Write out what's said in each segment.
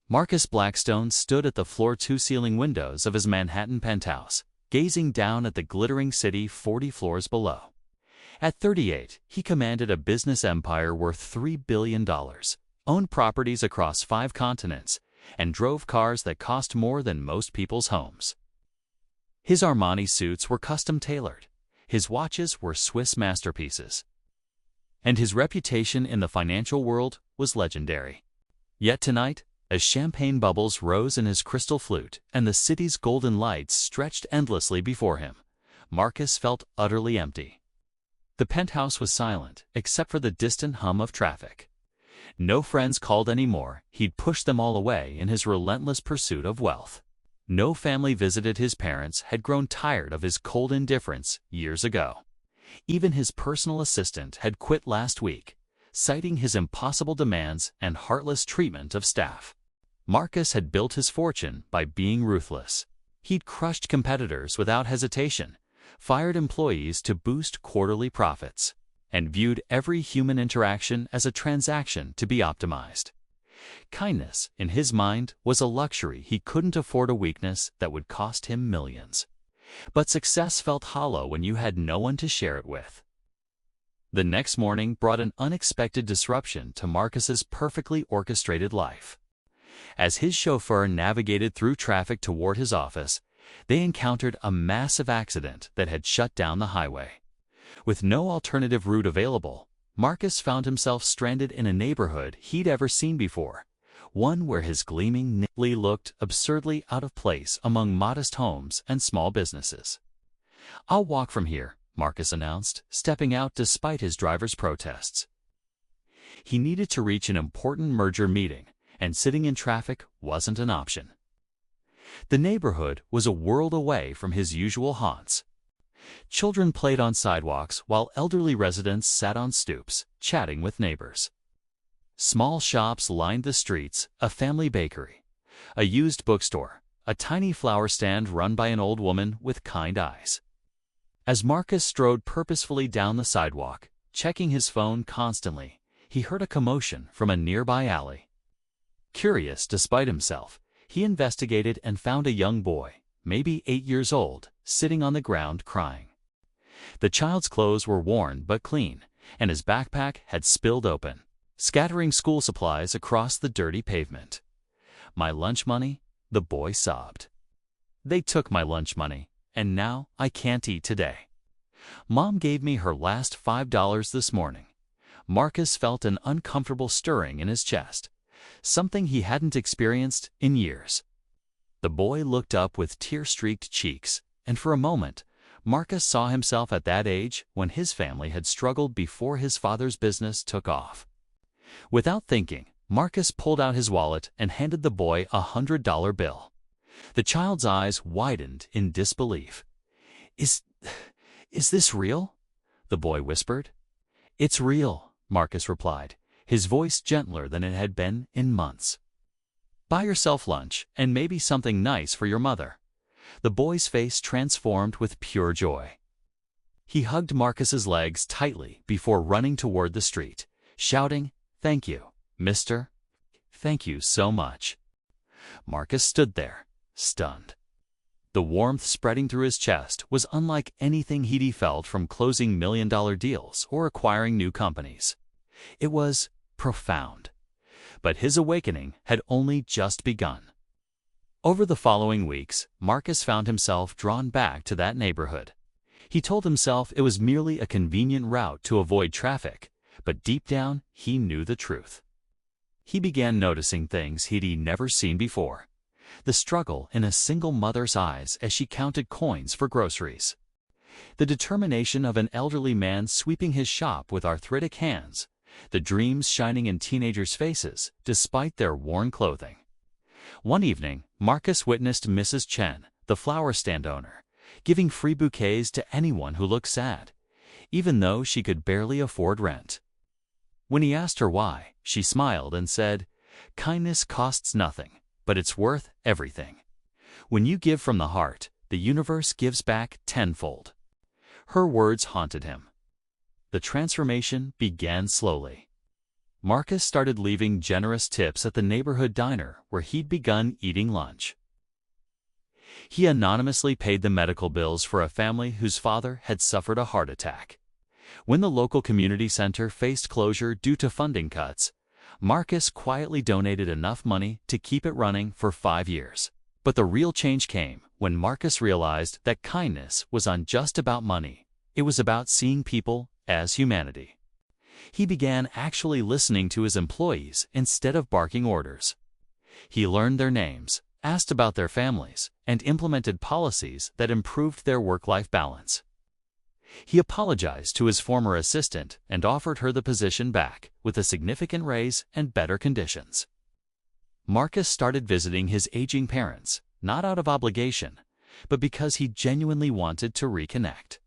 Marcus Blackstone stood at the floor-to-ceiling windows of his Manhattan penthouse, gazing down at the glittering city 40 floors below. At 38, he commanded a business empire worth $3 billion, owned properties across 5 continents, and drove cars that cost more than most people's homes. His Armani suits were custom-tailored, his watches were Swiss masterpieces, and his reputation in the financial world was legendary. Yet tonight, as champagne bubbles rose in his crystal flute and the city's golden lights stretched endlessly before him, Marcus felt utterly empty. The penthouse was silent, except for the distant hum of traffic. No friends called anymore, he'd pushed them all away in his relentless pursuit of wealth. No family visited his parents, had grown tired of his cold indifference years ago. Even his personal assistant had quit last week, citing his impossible demands and heartless treatment of staff. Marcus had built his fortune by being ruthless. He'd crushed competitors without hesitation, fired employees to boost quarterly profits, and viewed every human interaction as a transaction to be optimized. Kindness, in his mind, was a luxury he couldn't afford, a weakness that would cost him millions. But success felt hollow when you had no one to share it with. The next morning brought an unexpected disruption to Marcus's perfectly orchestrated life. As his chauffeur navigated through traffic toward his office, they encountered a massive accident that had shut down the highway. With no alternative route available, Marcus found himself stranded in a neighborhood he'd ever seen before, one where his gleaming nickel looked absurdly out of place among modest homes and small businesses. "I'll walk from here," Marcus announced, stepping out despite his driver's protests. He needed to reach an important merger meeting, and sitting in traffic wasn't an option. The neighborhood was a world away from his usual haunts. Children played on sidewalks while elderly residents sat on stoops, chatting with neighbors. Small shops lined the streets, a family bakery, a used bookstore, a tiny flower stand run by an old woman with kind eyes. As Marcus strode purposefully down the sidewalk, checking his phone constantly, he heard a commotion from a nearby alley. Curious despite himself, he investigated and found a young boy, maybe 8 years old, sitting on the ground crying. The child's clothes were worn but clean, and his backpack had spilled open, scattering school supplies across the dirty pavement. "My lunch money?" the boy sobbed. "They took my lunch money, and now I can't eat today. Mom gave me her last $5 this morning." Marcus felt an uncomfortable stirring in his chest, something he hadn't experienced in years. The boy looked up with tear-streaked cheeks, and for a moment, Marcus saw himself at that age when his family had struggled before his father's business took off. Without thinking, Marcus pulled out his wallet and handed the boy a $100 bill. The child's eyes widened in disbelief. Is this real?" the boy whispered. "It's real," Marcus replied, his voice gentler than it had been in months. "Buy yourself lunch and maybe something nice for your mother." The boy's face transformed with pure joy. He hugged Marcus's legs tightly before running toward the street, shouting, "Thank you, mister. Thank you so much." Marcus stood there, stunned. The warmth spreading through his chest was unlike anything he'd felt from closing million-dollar deals or acquiring new companies. It was profound. But his awakening had only just begun. Over the following weeks, Marcus found himself drawn back to that neighborhood. He told himself it was merely a convenient route to avoid traffic, but deep down, he knew the truth. He began noticing things he'd never seen before. The struggle in a single mother's eyes as she counted coins for groceries. The determination of an elderly man sweeping his shop with arthritic hands. The dreams shining in teenagers' faces, despite their worn clothing. One evening, Marcus witnessed Mrs. Chen, the flower stand owner, giving free bouquets to anyone who looked sad, even though she could barely afford rent. When he asked her why, she smiled and said, "Kindness costs nothing, but it's worth everything. When you give from the heart, the universe gives back tenfold." Her words haunted him. The transformation began slowly. Marcus started leaving generous tips at the neighborhood diner where he'd begun eating lunch. He anonymously paid the medical bills for a family whose father had suffered a heart attack. When the local community center faced closure due to funding cuts, Marcus quietly donated enough money to keep it running for 5 years. But the real change came when Marcus realized that kindness wasn't just about money. It was about seeing people as humanity. He began actually listening to his employees instead of barking orders. He learned their names, asked about their families, and implemented policies that improved their work-life balance. He apologized to his former assistant and offered her the position back with a significant raise and better conditions. Marcus started visiting his aging parents, not out of obligation, but because he genuinely wanted to reconnect.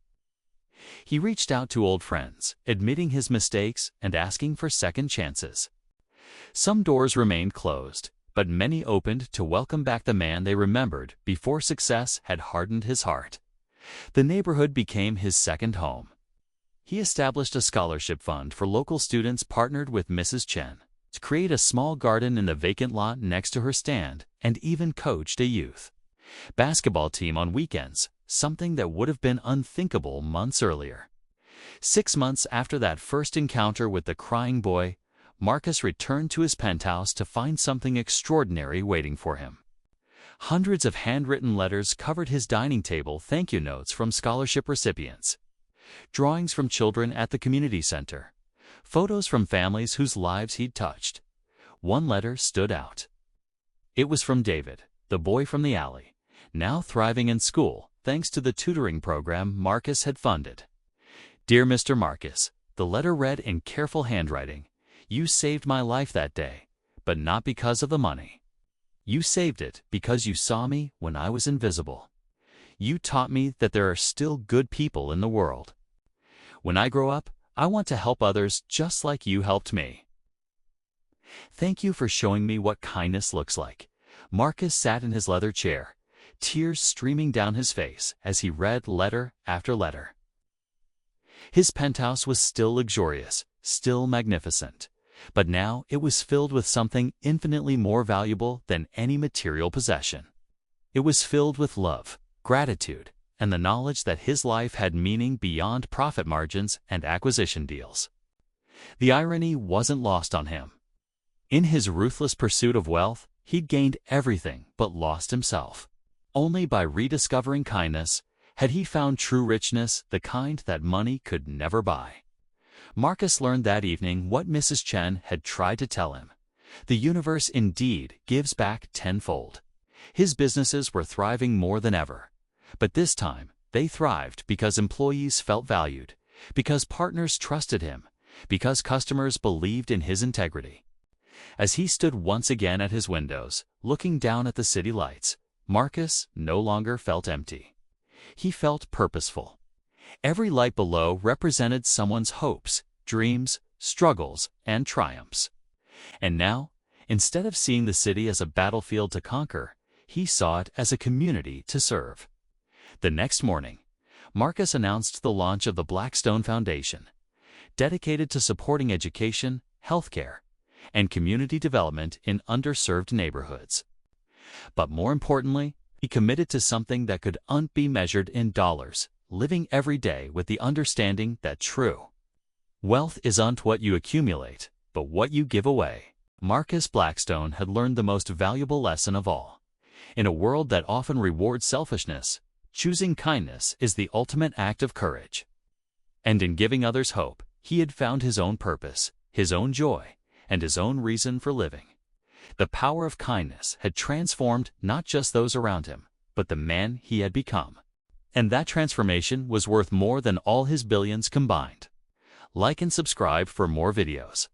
He reached out to old friends, admitting his mistakes and asking for second chances. Some doors remained closed, but many opened to welcome back the man they remembered before success had hardened his heart. The neighborhood became his second home. He established a scholarship fund for local students, partnered with Mrs. Chen to create a small garden in the vacant lot next to her stand, and even coached a youth basketball team on weekends, something that would have been unthinkable months earlier. 6 months after that first encounter with the crying boy, Marcus returned to his penthouse to find something extraordinary waiting for him. Hundreds of handwritten letters covered his dining table, thank you notes from scholarship recipients, drawings from children at the community center, photos from families whose lives he'd touched. One letter stood out. It was from David, the boy from the alley, now thriving in school thanks to the tutoring program Marcus had funded. Dear Mr. Marcus, the letter read in careful handwriting, "You saved my life that day, but not because of the money. You saved it because you saw me when I was invisible. You taught me that there are still good people in the world. When I grow up, I want to help others just like you helped me. Thank you for showing me what kindness looks like." Marcus sat in his leather chair, tears streaming down his face as he read letter after letter. His penthouse was still luxurious, still magnificent, but now it was filled with something infinitely more valuable than any material possession. It was filled with love, gratitude, and the knowledge that his life had meaning beyond profit margins and acquisition deals. The irony wasn't lost on him. In his ruthless pursuit of wealth, he'd gained everything but lost himself. Only by rediscovering kindness had he found true richness, the kind that money could never buy. Marcus learned that evening what Mrs. Chen had tried to tell him. The universe indeed gives back tenfold. His businesses were thriving more than ever. But this time, they thrived because employees felt valued, because partners trusted him, because customers believed in his integrity. As he stood once again at his windows, looking down at the city lights, Marcus no longer felt empty. He felt purposeful. Every light below represented someone's hopes, dreams, struggles, and triumphs. And now, instead of seeing the city as a battlefield to conquer, he saw it as a community to serve. The next morning, Marcus announced the launch of the Blackstone Foundation, dedicated to supporting education, healthcare, and community development in underserved neighborhoods. But more importantly, he committed to something that could not be measured in dollars, living every day with the understanding that true wealth isn't what you accumulate, but what you give away. Marcus Blackstone had learned the most valuable lesson of all. In a world that often rewards selfishness, choosing kindness is the ultimate act of courage. And in giving others hope, he had found his own purpose, his own joy, and his own reason for living. The power of kindness had transformed not just those around him, but the man he had become. And that transformation was worth more than all his billions combined. Like and subscribe for more videos.